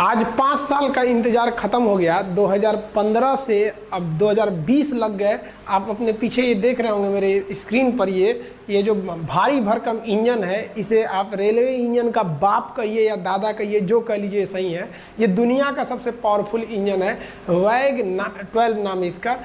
आज 5 साल का इंतज़ार ख़त्म हो गया। 2015 से अब 2020 लग गए। आप अपने पीछे ये देख रहे होंगे मेरे स्क्रीन पर, ये जो भारी भरकम इंजन है, इसे आप रेलवे इंजन का बाप कहिए या दादा कहिए, जो कह लीजिए सही है। ये दुनिया का सबसे पावरफुल इंजन है, वैग 12 नाम है इसका।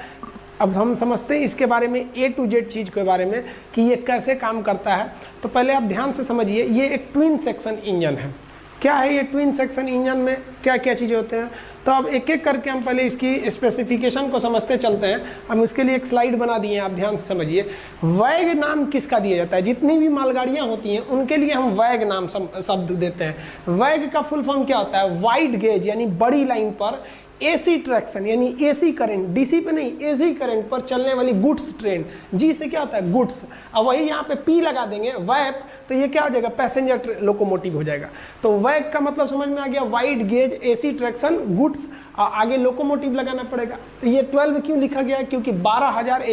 अब हम समझते हैं इसके बारे में A to Z चीज़ के बारे में कि ये कैसे काम करता है। तो पहले आप ध्यान से समझिए, ये एक ट्विन सेक्शन इंजन है। क्या है ये ट्विन सेक्शन इंजन में क्या क्या चीज़ें होते हैं, तो अब एक एक करके हम पहले इसकी स्पेसिफिकेशन को समझते चलते हैं। हम उसके लिए एक स्लाइड बना दिए हैं, आप ध्यान से समझिए। वैग नाम किसका दिया जाता है? जितनी भी मालगाड़ियाँ होती हैं उनके लिए हम वैग नाम शब्द देते हैं। वैग का फुल फॉर्म क्या होता है? वाइड गेज यानी बड़ी लाइन पर एसी ट्रैक्शन यानी एसी करंट, डीसी पे नहीं, एसी करंट पर चलने वाली गुड्स ट्रेन। जी से क्या होता है? गुड्स। अब वही यहाँ पे पी लगा देंगे वैप, तो ये क्या हो जाएगा? पैसेंजर लोकोमोटिव हो जाएगा। तो वैग का मतलब समझ में आ गया, wide gauge AC traction goods, आगे लोकोमोटिव लगाना पड़ेगा। तो ये 12 क्यों लिखा गया है? क्योंकि 12,000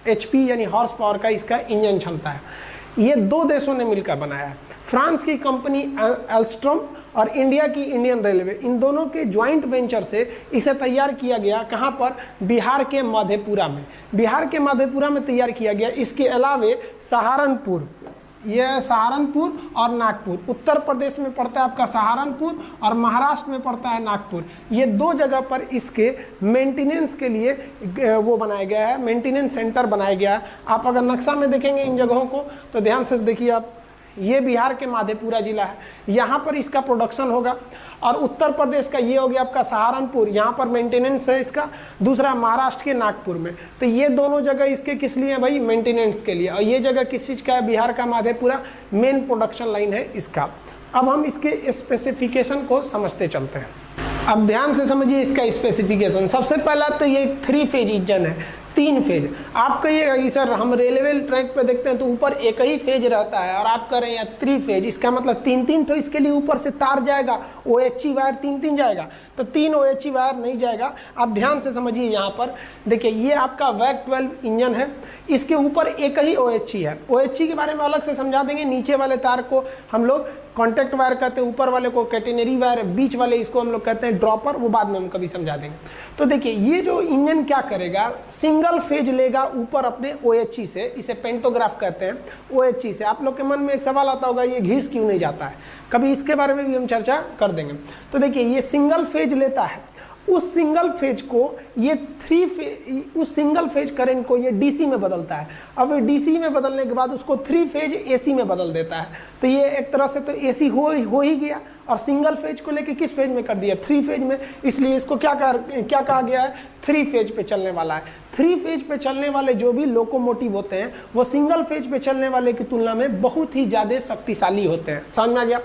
HP यानी हॉर्स पावर का इसका इंजन क्षमता है। ये 2 देशों ने मिलकर बनाया है, फ्रांस की कंपनी एल्स्ट्रॉम और इंडिया की इंडियन रेलवे। इन दोनों के ज्वाइंट वेंचर से इसे तैयार किया गया। कहाँ पर? बिहार के मधेपुरा में। बिहार के मधेपुरा में तैयार किया गया। इसके अलावे सहारनपुर, यह सहारनपुर और नागपुर, उत्तर प्रदेश में पड़ता है आपका सहारनपुर और महाराष्ट्र में पड़ता है नागपुर। ये 2 जगह पर इसके मेंटेनेंस के लिए वो बनाया गया है, मेंटेनेंस सेंटर बनाया गया है। आप अगर नक्शा में देखेंगे इन जगहों को तो ध्यान से देखिए आप, ये बिहार के मधेपुरा जिला है, यहाँ पर इसका प्रोडक्शन होगा। और उत्तर प्रदेश का ये हो गया आपका सहारनपुर, यहाँ पर मेंटेनेंस है इसका। दूसरा महाराष्ट्र के नागपुर में। तो ये दोनों जगह इसके किस लिए है भाई? मेंटेनेंस के लिए। और ये जगह किस चीज़ का है? बिहार का मधेपुरा मेन प्रोडक्शन लाइन है इसका। अब हम इसके स्पेसिफिकेशन को समझते चलते हैं। अब ध्यान से समझिए इसका स्पेसिफिकेशन। सबसे पहला तो ये 3 फेज इंजन है, 3 फेज। आप कहिएगा कि सर हम रेलवे ट्रैक पे देखते हैं तो ऊपर एक ही फेज रहता है, और आप कह रहे हैं 3 फेज, इसका मतलब 3-3 तो इसके लिए ऊपर से तार जाएगा, OHE वायर 3-3 जाएगा। तो 3 OHE वायर नहीं जाएगा। आप ध्यान से समझिए, यहाँ पर देखिए ये आपका वैग 12 इंजन है, इसके ऊपर एक ही OHE है। OHE के बारे में अलग से समझा देंगे। नीचे वाले तार को हम लोग कॉन्टैक्ट वायर कहते हैं, ऊपर वाले को कैटेनरी वायर, बीच वाले इसको हम लोग कहते हैं ड्रॉपर, वो बाद में हम कभी समझा देंगे। तो देखिए ये जो इंजन क्या करेगा, सिंगल फेज लेगा ऊपर अपने OHE से, इसे पेंटोग्राफ कहते हैं, OHE से। आप लोग के मन में एक सवाल आता होगा, ये घिस क्यों नहीं जाता है? कभी इसके बारे में भी हम चर्चा कर देंगे। तो देखिए ये सिंगल फेज लेता है, उस सिंगल फेज को ये उस सिंगल फेज करंट को ये डीसी में बदलता है। अब ये डीसी में बदलने के बाद उसको 3 फेज एसी में बदल देता है। तो ये एक तरह से तो एसी हो ही गया, और सिंगल फेज को लेके किस फेज में कर दिया? 3 फेज में। इसलिए इसको क्या कहा गया है? 3 फेज पे चलने वाला है। 3 फेज पे चलने वाले जो भी लोकोमोटिव होते हैं वो सिंगल फेज पे चलने वाले की तुलना में बहुत ही ज़्यादा शक्तिशाली होते हैं। समझ में आ गया?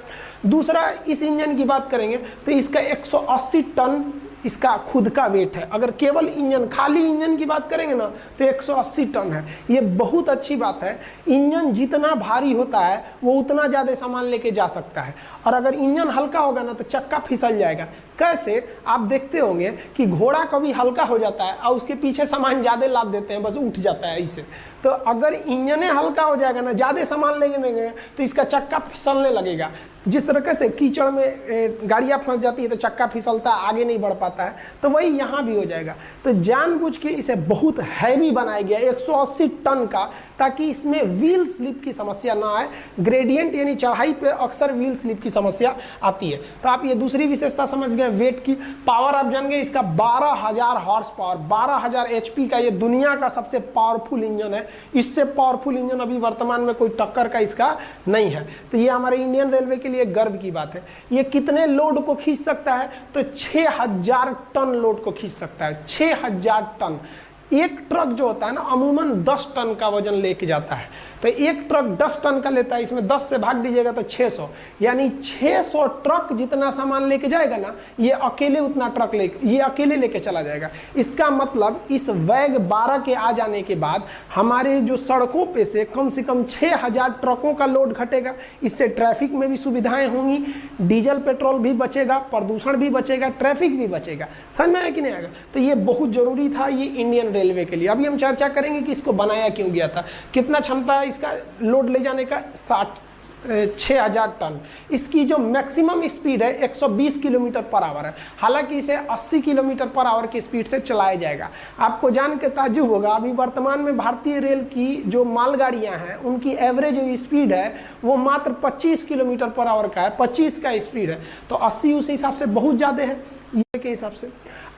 दूसरा, इस इंजन की बात करेंगे तो इसका 180 टन इसका खुद का वेट है। अगर केवल इंजन, खाली इंजन की बात करेंगे ना तो 180 टन है। ये बहुत अच्छी बात है। इंजन जितना भारी होता है वो उतना ज़्यादा सामान लेके जा सकता है, और अगर इंजन हल्का होगा ना तो चक्का फिसल जाएगा। कैसे? आप देखते होंगे कि घोड़ा कभी हल्का हो जाता है और उसके पीछे सामान ज़्यादा लाद देते हैं, बस उठ जाता है इसे। तो अगर इंजन हल्का हो जाएगा ना, ज़्यादा सामान लेंगे तो इसका चक्का फिसलने लगेगा। जिस तरीके से कीचड़ में गाड़ियाँ फंस जाती है तो चक्का फिसलता है, आगे नहीं बढ़ पाता है, तो वही यहाँ भी हो जाएगा। तो जानबूझ के इसे बहुत हैवी बनाया गया 180 टन का, ताकि इसमें व्हील स्लिप की समस्या ना आए। ग्रेडियंट यानी चढ़ाई पे अक्सर व्हील स्लिप की समस्या आती है। तो आप ये दूसरी विशेषता समझ गए। वेट की पावर आप जान गए, इसका 12,000 हॉर्स पावर, 12,000 HP का ये दुनिया का सबसे पावरफुल इंजन है। इससे पावरफुल इंजन अभी वर्तमान में कोई टक्कर का इसका नहीं है। तो ये हमारे इंडियन रेलवे के लिए गर्व की बात है। ये कितने लोड को खींच सकता है? तो 6,000 टन लोड को खींच सकता है। 6,000 टन। एक ट्रक जो होता है ना, अमूमन 10 टन का वजन लेके जाता है। तो एक ट्रक 10 टन का लेता है, इसमें 10 से भाग दीजिएगा तो 600, यानी 600 ट्रक जितना सामान लेके जाएगा ना, ये अकेले उतना ट्रक ये अकेले लेके चला जाएगा। इसका मतलब इस वैग 12 के आ जाने के बाद हमारे जो सड़कों पे से कम 6,000 ट्रकों का लोड घटेगा। इससे ट्रैफिक में भी सुविधाएं होंगी, डीजल पेट्रोल भी बचेगा, प्रदूषण भी बचेगा, ट्रैफिक भी बचेगा। समझ में आया कि नहीं आएगा? तो ये बहुत जरूरी था ये इंडियन रेलवे के लिए। अभी हम चर्चा करेंगे कि इसको बनाया क्यों गया था। कितना क्षमता है इसका लोड ले जाने का? 6000 टन। इसकी जो मैक्सिमम स्पीड है 120 किलोमीटर पर आवर है। हालांकि इसे 80 किलोमीटर पर आवर की स्पीड से चलाया जाएगा। आपको जान के ताज्जुब होगा, अभी वर्तमान में भारतीय रेल की जो मालगाड़ियां हैं उनकी एवरेज स्पीड है वो मात्र 25 किलोमीटर पर आवर का है, 25 का स्पीड है। तो 80 उस हिसाब से बहुत ज़्यादा है ये के हिसाब से।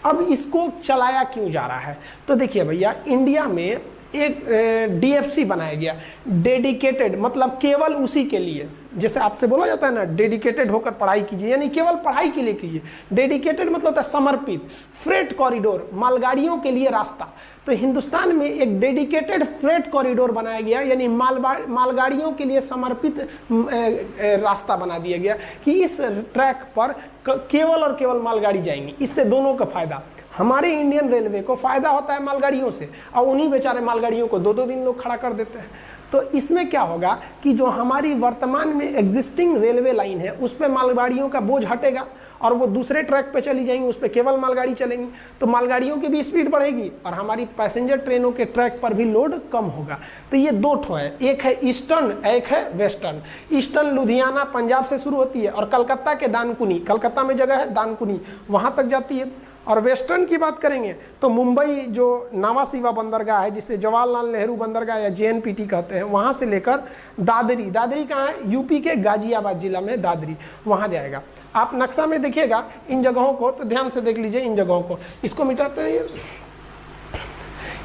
अब इसको चलाया क्यों जा रहा है? तो देखिए भैया, इंडिया में एक DFC बनाया गया, डेडिकेटेड, मतलब केवल उसी के लिए। जैसे आपसे बोला जाता है ना, डेडिकेटेड होकर पढ़ाई कीजिए, यानी केवल पढ़ाई के लिए कीजिए। डेडिकेटेड मतलब होता है समर्पित। फ्रेट कॉरिडोर, मालगाड़ियों के लिए रास्ता। तो हिंदुस्तान में एक डेडिकेटेड फ्रेट कॉरिडोर बनाया गया, यानी मालगाड़ियों के लिए समर्पित रास्ता बना दिया गया कि इस ट्रैक पर केवल और केवल मालगाड़ी जाएंगी। इससे दोनों का फायदा, हमारे इंडियन रेलवे को फायदा होता है मालगाड़ियों से, और उन्हीं बेचारे मालगाड़ियों को 2-2 दिन लोग खड़ा कर देते हैं। तो इसमें क्या होगा कि जो हमारी वर्तमान में एग्जिस्टिंग रेलवे लाइन है उस पर मालगाड़ियों का बोझ हटेगा और वो दूसरे ट्रैक पे चली जाएंगी, उस पर केवल मालगाड़ी चलेंगी। तो मालगाड़ियों की भी स्पीड बढ़ेगी और हमारी पैसेंजर ट्रेनों के ट्रैक पर भी लोड कम होगा। तो ये 2 ठो है, एक है ईस्टर्न, एक है वेस्टर्न। ईस्टर्न लुधियाना पंजाब से शुरू होती है और कलकत्ता के दानकुनी, कलकत्ता में जगह है दानकुनी, वहाँ तक जाती है। और वेस्टर्न की बात करेंगे तो मुंबई जो नावासीवा बंदरगाह है, जिसे जवाहरलाल नेहरू बंदरगाह या JNPT कहते हैं, वहाँ से लेकर दादरी, दादरी कहाँ है? यूपी के गाजियाबाद जिला में दादरी, वहाँ जाएगा। आप नक्शा में देखिएगा इन जगहों को, तो ध्यान से देख लीजिए इन जगहों को। इसको मिटाते हैं,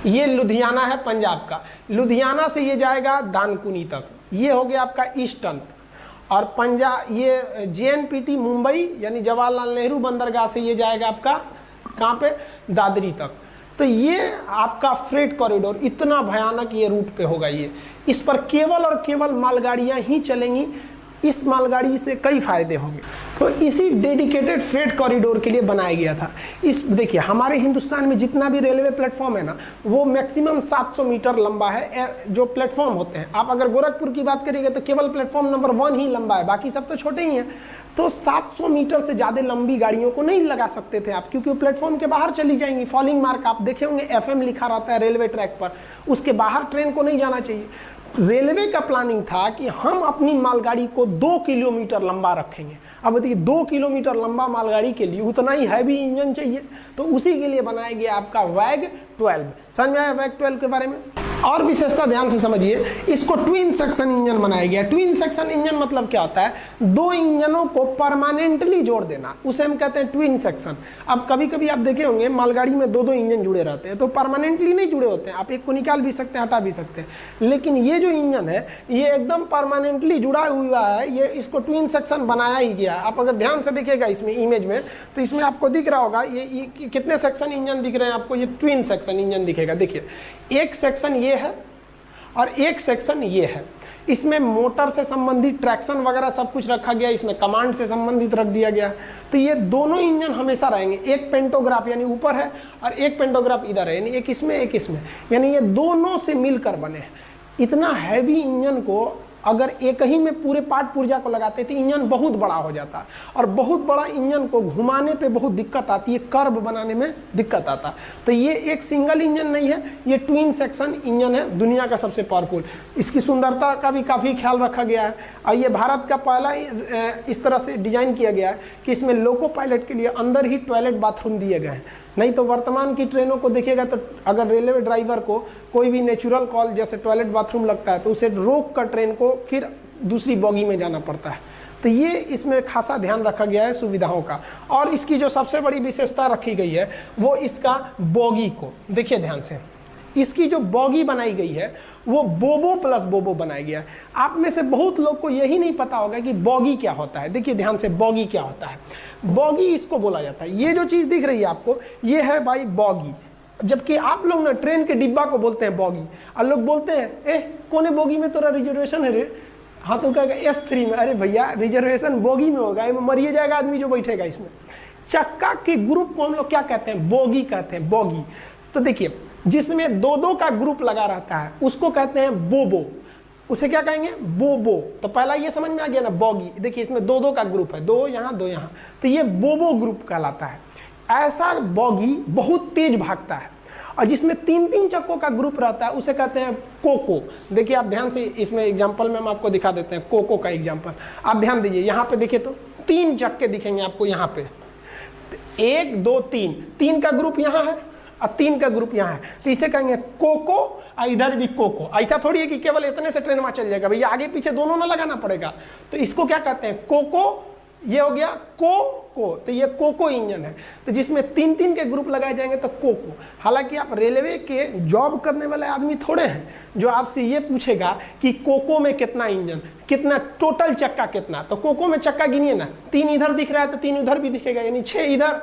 ये लुधियाना है पंजाब का, लुधियाना से ये जाएगा दानकुनी तक, ये हो गया आपका ईस्टर्न। और पंजाब, ये JNPT मुंबई यानी जवाहरलाल नेहरू बंदरगाह से ये जाएगा आपका कहाँ पे? दादरी तक। तो ये आपका फ्रेट कॉरिडोर इतना भयानक ये रूट पे होगा। ये इस पर केवल और केवल मालगाड़ियाँ ही चलेंगी। इस मालगाड़ी से कई फायदे होंगे। तो इसी डेडिकेटेड फ्रेट कॉरिडोर के लिए बनाया गया था। इस देखिए, हमारे हिंदुस्तान में जितना भी रेलवे प्लेटफॉर्म है ना, वो मैक्सिमम 700 मीटर लंबा है। जो प्लेटफॉर्म होते हैं, आप अगर गोरखपुर की बात करिएगा तो केवल प्लेटफॉर्म नंबर 1 ही लंबा है, बाकी सब तो छोटे ही हैं। तो 700 मीटर से ज़्यादा लंबी गाड़ियों को नहीं लगा सकते थे आप, क्योंकि वो प्लेटफॉर्म के बाहर चली जाएंगी। फॉलिंग मार्क आप देखे होंगे, FM लिखा रहता है रेलवे ट्रैक पर, उसके बाहर ट्रेन को नहीं जाना चाहिए। रेलवे का प्लानिंग था कि हम अपनी मालगाड़ी को 2 किलोमीटर लंबा रखेंगे। अब देखिए, 2 किलोमीटर लंबा मालगाड़ी के लिए उतना ही हैवी इंजन चाहिए, तो उसी के लिए बनाया गया आपका वैग 12। समझ में आया वैग 12 के बारे में? और विशेषता ध्यान से समझिए, इसको ट्विन सेक्शन इंजन बनाया गया। ट्विन सेक्शन इंजन मतलब क्या होता है? 2 इंजनों को परमानेंटली जोड़ देना, उसे हम कहते हैं ट्विन सेक्शन। अब कभी कभी आप देखे होंगे मालगाड़ी में 2-2 इंजन जुड़े रहते हैं, तो परमानेंटली नहीं जुड़े होते हैं, आप एक को निकाल भी सकते हैं, हटा भी सकते हैं। लेकिन ये जो इंजन है ये एकदम परमानेंटली जुड़ा हुआ है, ये इसको ट्विन सेक्शन बनाया ही गया। आप अगर ध्यान से देखिएगा इसमें इमेज में, तो इसमें आपको दिख रहा होगा ये कितने सेक्शन इंजन दिख रहे हैं आपको? ये ट्विन सेक्शन इंजन दिखेगा। देखिए, एक सेक्शन ये है और एक सेक्शन ये है। इसमें मोटर से संबंधित ट्रैक्शन वगैरह सब कुछ रखा गया, इसमें कमांड से संबंधित रख दिया गया। तो ये दोनों इंजन हमेशा रहेंगे। एक पेंटोग्राफ यानी ऊपर है और एक पेंटोग्राफ इधर है, यानी एक इसमें एक इसमें, यानी ये दोनों से मिलकर बने हैं। इतना हैवी इंजन को अगर एक ही में पूरे पार्ट पुर्जा को लगाते तो इंजन बहुत बड़ा हो जाता, और बहुत बड़ा इंजन को घुमाने पे बहुत दिक्कत आती है, कर्व बनाने में दिक्कत आता। तो ये एक सिंगल इंजन नहीं है, ये ट्विन सेक्शन इंजन है, दुनिया का सबसे पावरफुल। इसकी सुंदरता का भी काफ़ी ख्याल रखा गया है। और ये भारत का पहला इस तरह से डिजाइन किया गया है कि इसमें लोको पायलट के लिए अंदर ही टॉयलेट बाथरूम दिए गए हैं। नहीं तो वर्तमान की ट्रेनों को देखिएगा तो अगर रेलवे ड्राइवर को कोई भी नेचुरल कॉल जैसे टॉयलेट बाथरूम लगता है तो उसे रोक कर ट्रेन को फिर दूसरी बोगी में जाना पड़ता है। तो ये इसमें खासा ध्यान रखा गया है सुविधाओं का। और इसकी जो सबसे बड़ी विशेषता रखी गई है वो इसका बोगी को देखिए ध्यान से। इसकी जो बोगी बनाई गई है वो बोबो प्लस बोबो बनाया गया है। आप में से बहुत लोग को यही नहीं पता होगा कि बोगी क्या होता है। देखिए ध्यान से, बोगी क्या होता है? बोगी इसको बोला जाता है, ये जो चीज़ दिख रही है आपको ये है भाई बोगी। जबकि आप लोग ना ट्रेन के डिब्बा को बोलते हैं बोगी, और लोग बोलते हैं कोने बोगी में तोरा रिजर्वेशन है रे? हाँ तो कहेगा S3 में। अरे भैया रिजर्वेशन बोगी में होगा, मरिए जाएगा आदमी जो बैठेगा इसमें। चक्का के ग्रुप को हम लोग क्या कहते हैं? बोगी कहते हैं, बोगी। तो देखिए, जिसमें 2-2 का ग्रुप लगा रहता है उसको कहते हैं बोबो। उसे क्या कहेंगे? बोबो। तो पहला ये समझ में आ गया ना, बोगी। देखिए इसमें 2-2 का ग्रुप है, 2 यहाँ 2 यहाँ, तो ये बोबो ग्रुप कहलाता है। ऐसा बोगी बहुत तेज भागता है और जिसमें 3-3 चक्कों का ग्रुप रहता है उसे कहते हैं कोको। देखिए आप ध्यान से इसमें एग्जांपल में हम आपको दिखा देते हैं कोको का एग्जांपल। आप ध्यान दीजिए यहाँ पे देखिए तो 3 चक्के दिखेंगे आपको यहाँ पे, 1 2 3 का ग्रुप यहाँ है और 3 का ग्रुप यहाँ है, तो इसे कहेंगे कोको और इधर भी कोको। ऐसा थोड़ी है कि केवल इतने से ट्रेन में चल जाएगा, भैया आगे पीछे दोनों ना लगाना पड़ेगा। तो इसको क्या कहते हैं कोको, ये हो गया को, तो ये कोको इंजन है। तो जिसमें 3-3 के ग्रुप लगाए जाएंगे तो कोको। हालांकि आप रेलवे के जॉब करने वाले आदमी थोड़े हैं जो आपसे ये पूछेगा कि कोको में कितना इंजन, कितना टोटल चक्का कितना। तो कोको में चक्का गिनिए ना, 3 इधर दिख रहा है तो 3 उधर भी दिखेगा, यानी 6 इधर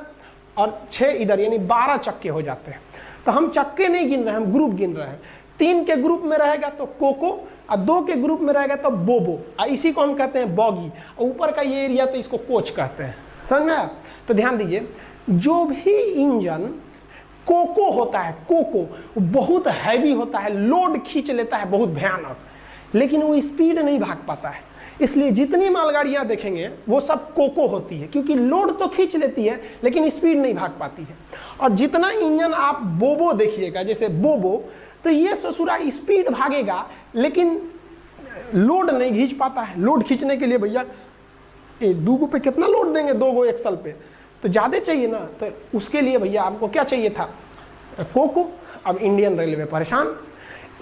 और 6 इधर, यानी 12 चक्के हो जाते हैं। तो हम चक्के नहीं गिन रहे हैं, हम ग्रुप गिन रहे हैं। 3 के ग्रुप में रहेगा तो कोको और 2 के ग्रुप में रहेगा तो बोबो, और इसी को हम कहते हैं बॉगी। ऊपर का ये एरिया तो इसको कोच कहते हैं, समझ में आया? तो ध्यान दीजिए, जो भी इंजन कोको होता है, कोको बहुत हैवी होता है, लोड खींच लेता है बहुत भयानक, लेकिन वो स्पीड नहीं भाग पाता है। इसलिए जितनी मालगाड़ियां देखेंगे वो सब कोको होती है, क्योंकि लोड तो खींच लेती है लेकिन स्पीड नहीं भाग पाती है। और जितना इंजन आप बोबो देखिएगा, जैसे बोबो, तो ये ससुरा स्पीड भागेगा लेकिन लोड नहीं खींच पाता है। लोड खींचने के लिए भैया 2 पे कितना लोड देंगे, 2 एक्सल पे तो ज़्यादा चाहिए ना। तो उसके लिए भैया आपको क्या चाहिए था, कोको। अब इंडियन रेलवे परेशान।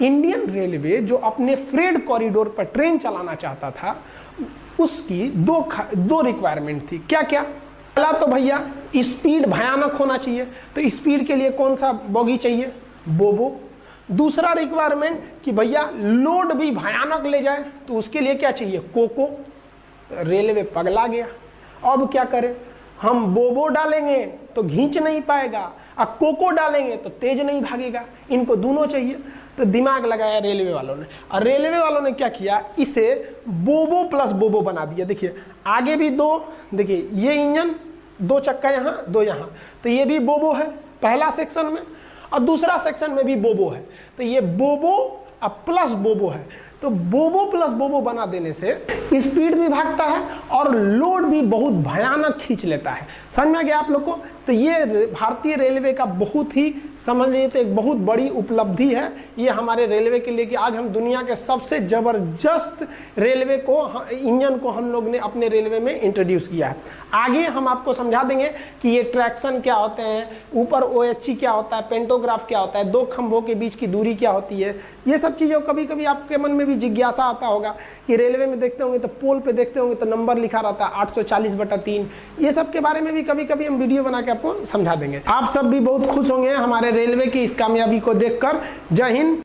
इंडियन रेलवे जो अपने फ्रेट कॉरिडोर पर ट्रेन चलाना चाहता था, उसकी दो रिक्वायरमेंट थी। क्या क्या? पहला तो भैया स्पीड भयानक होना चाहिए, तो स्पीड के लिए कौन सा बॉगी चाहिए, बोबो। दूसरा रिक्वायरमेंट कि भैया लोड भी भयानक ले जाए, तो उसके लिए क्या चाहिए, कोको। रेलवे पगला गया, अब क्या करें, हम बोबो डालेंगे तो खींच नहीं पाएगा और कोको डालेंगे तो तेज नहीं भागेगा, इनको दोनों चाहिए। तो दिमाग लगाया रेलवे वालों ने, और रेलवे वालों ने क्या किया, इसे बोबो प्लस बोबो बना दिया। देखिए आगे भी 2, देखिए ये इंजन 2 चक्का यहाँ 2 यहाँ, तो ये भी बोबो है पहला सेक्शन में, और दूसरा सेक्शन में भी बोबो है। तो ये बोबो अब प्लस बोबो है, तो बोबो प्लस बोबो बना देने से स्पीड भी भागता है और लोड भी बहुत भयानक खींच लेता है। समझ में आ गया आप लोग को? तो ये भारतीय रेलवे का बहुत ही, समझ लीजिए तो एक बहुत बड़ी उपलब्धि है ये हमारे रेलवे के लिए, कि आज हम दुनिया के सबसे ज़बरदस्त रेलवे को, इंजन को हम लोग ने अपने रेलवे में इंट्रोड्यूस किया है। आगे हम आपको समझा देंगे कि ये ट्रैक्शन क्या होते हैं, ऊपर OHC क्या होता है, पेंटोग्राफ क्या होता है, 2 खंभों के बीच की दूरी क्या होती है। ये सब चीज़ों कभी कभी आपके मन में भी जिज्ञासा आता होगा कि रेलवे में देखते होंगे तो पोल पे देखते होंगे तो नंबर लिखा रहता है 840/3। ये सब के बारे में भी कभी कभी हम वीडियो बना के आपको समझा देंगे। आप सब भी बहुत खुश होंगे हमारे रेलवे की इस कामयाबी को देखकर। जय हिंद।